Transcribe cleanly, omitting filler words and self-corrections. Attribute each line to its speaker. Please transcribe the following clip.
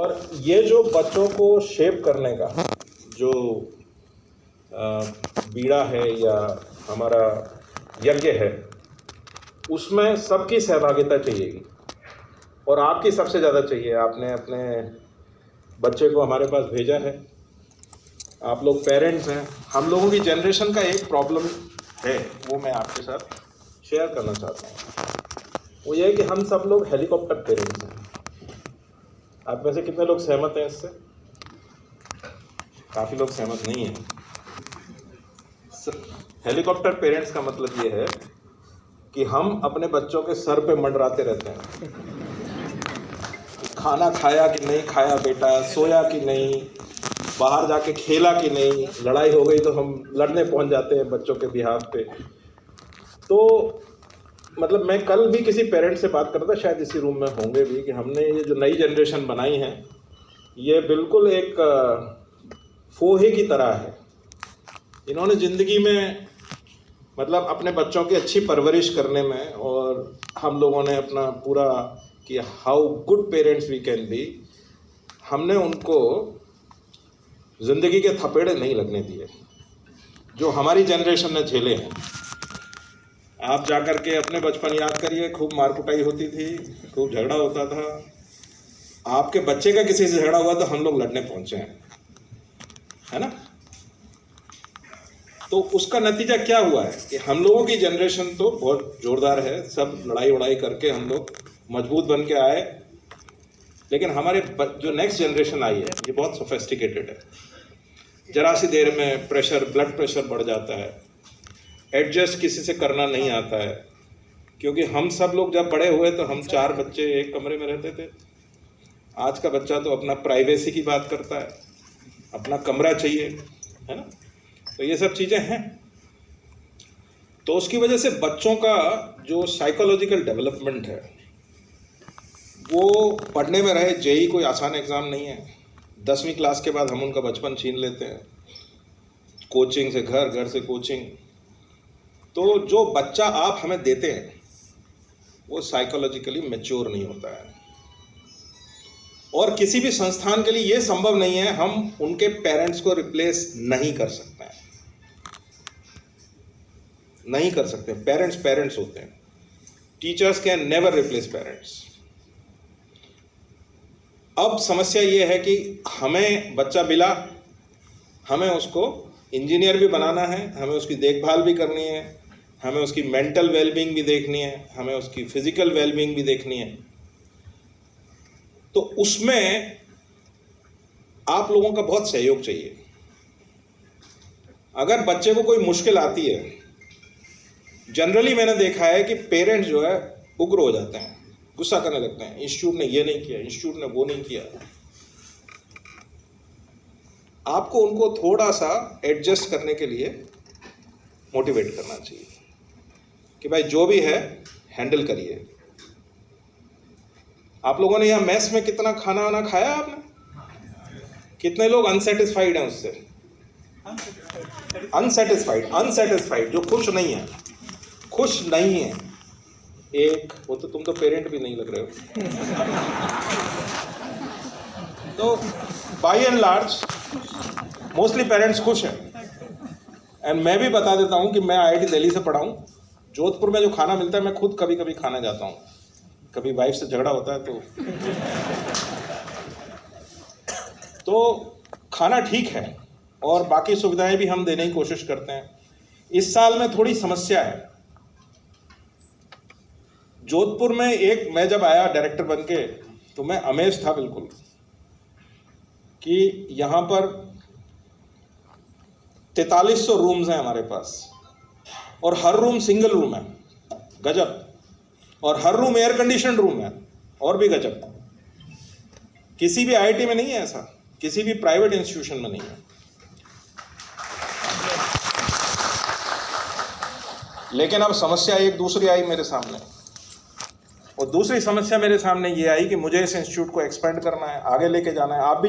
Speaker 1: और ये जो बच्चों को शेप करने का जो बीड़ा है या हमारा यज्ञ है, उसमें सबकी सहभागिता चाहिएगी और आपकी सबसे ज़्यादा चाहिए। आपने अपने बच्चे को हमारे पास भेजा है, आप लोग पेरेंट्स हैं। हम लोगों की जनरेशन का एक प्रॉब्लम है, वो मैं आपके साथ शेयर करना चाहता हूँ। वो ये है कि हम सब लोग हेलीकॉप्टर पेरेंट्स हैं। आप में से कितने लोग सहमत हैं इससे? काफ़ी लोग सहमत नहीं हैं। हेलीकॉप्टर पेरेंट्स का मतलब ये है कि हम अपने बच्चों के सर पे मंडराते रहते हैं, खाना खाया कि नहीं खाया बेटा, सोया कि नहीं, बाहर जाके खेला कि नहीं, लड़ाई हो गई तो हम लड़ने पहुंच जाते हैं बच्चों के बिहाफ पे। तो मतलब मैं कल भी किसी पेरेंट्स से बात कर रहा था, शायद इसी रूम में होंगे भी, कि हमने ये जो नई जनरेशन बनाई है ये बिल्कुल एक फोहे की तरह है। इन्होंने ज़िंदगी में मतलब अपने बच्चों की अच्छी परवरिश करने में, और हम लोगों ने अपना पूरा कि how good parents we can be, हमने उनको ज़िंदगी के थपेड़े नहीं लगने दिए जो हमारी जनरेशन ने झेले हैं। आप जाकर के अपने बचपन याद करिए, खूब मार कुटाई होती थी, खूब झगड़ा होता था। आपके बच्चे का किसी से झगड़ा हुआ तो हम लोग लड़ने पहुंचे हैं, है ना? तो उसका नतीजा क्या हुआ है कि हम लोगों की जनरेशन तो बहुत जोरदार है, सब लड़ाई वड़ाई करके हम लोग मजबूत बन के आए, लेकिन हमारे जो नेक्स्ट जनरेशन आई है ये बहुत सोफिस्टिकेटेड है। जरा सी देर में प्रेशर, ब्लड प्रेशर बढ़ जाता है, एडजस्ट किसी से करना नहीं आता है। क्योंकि हम सब लोग जब बड़े हुए तो हम 4 बच्चे एक कमरे में रहते थे। आज का बच्चा तो अपना प्राइवेसी की बात करता है, अपना कमरा चाहिए, है ना? तो ये सब चीज़ें हैं। तो उसकी वजह से बच्चों का जो साइकोलॉजिकल डेवलपमेंट है वो पढ़ने में रहे। जेईई कोई आसान एग्ज़ाम नहीं है। 10वीं क्लास के बाद हम उनका बचपन छीन लेते हैं, कोचिंग से घर, घर से कोचिंग। तो जो बच्चा आप हमें देते हैं वो साइकोलॉजिकली मैच्योर नहीं होता है, और किसी भी संस्थान के लिए ये संभव नहीं है, हम उनके पेरेंट्स को रिप्लेस नहीं कर सकते हैं, नहीं कर सकते। पेरेंट्स पेरेंट्स होते हैं। Teachers can never replace parents. अब समस्या ये है कि हमें बच्चा मिला, हमें उसको इंजीनियर भी बनाना है, हमें उसकी देखभाल भी करनी है, हमें उसकी मेंटल वेलबींग भी देखनी है, हमें उसकी फिजिकल वेलबींग भी देखनी है। तो उसमें आप लोगों का बहुत सहयोग चाहिए। अगर बच्चे को कोई मुश्किल आती है, जनरली मैंने देखा है कि पेरेंट्स जो है उग्र हो जाते हैं, गुस्सा करने लगते हैं। इंस्टीट्यूट ने ये नहीं किया, इंस्टीट्यूट ने वो नहीं किया। आपको उनको थोड़ा सा एडजस्ट करने के लिए मोटिवेट करना चाहिए कि भाई जो भी है हैंडल करिए। आप लोगों ने यहाँ मेस में कितना खाना वाना खाया आपने? कितने लोग अनसेटिस्फाइड हैं उससे? अनसेटिस्फाइड, जो खुश नहीं है, खुश नहीं है। एक वो तो तुम तो पेरेंट भी नहीं लग रहे हो। तो by and large mostly parents खुश हैं। एंड मैं भी बता देता हूँ कि मैं IIT दिल्ली से पढ़ा हूँ। जोधपुर में जो खाना मिलता है मैं खुद कभी कभी खाने जाता हूँ, कभी वाइफ से झगड़ा होता है तो खाना ठीक है, और बाकी सुविधाएं भी हम देने की कोशिश करते हैं। इस साल में थोड़ी समस्या है। जोधपुर में मैं जब आया डायरेक्टर बन के तो मैं अमेज था बिल्कुल कि यहाँ पर 4300 रूम्स हैं हमारे पास, और हर रूम सिंगल रूम है, गजब। और हर रूम एयर कंडीशन रूम है, और भी गजब। किसी भी IIT में नहीं है ऐसा, किसी भी प्राइवेट इंस्टीट्यूशन में नहीं है। लेकिन अब समस्या एक दूसरी आई मेरे सामने, और दूसरी समस्या मेरे सामने ये आई कि मुझे इस इंस्टीट्यूट को एक्सपेंड करना है, आगे लेके जाना है। आप भी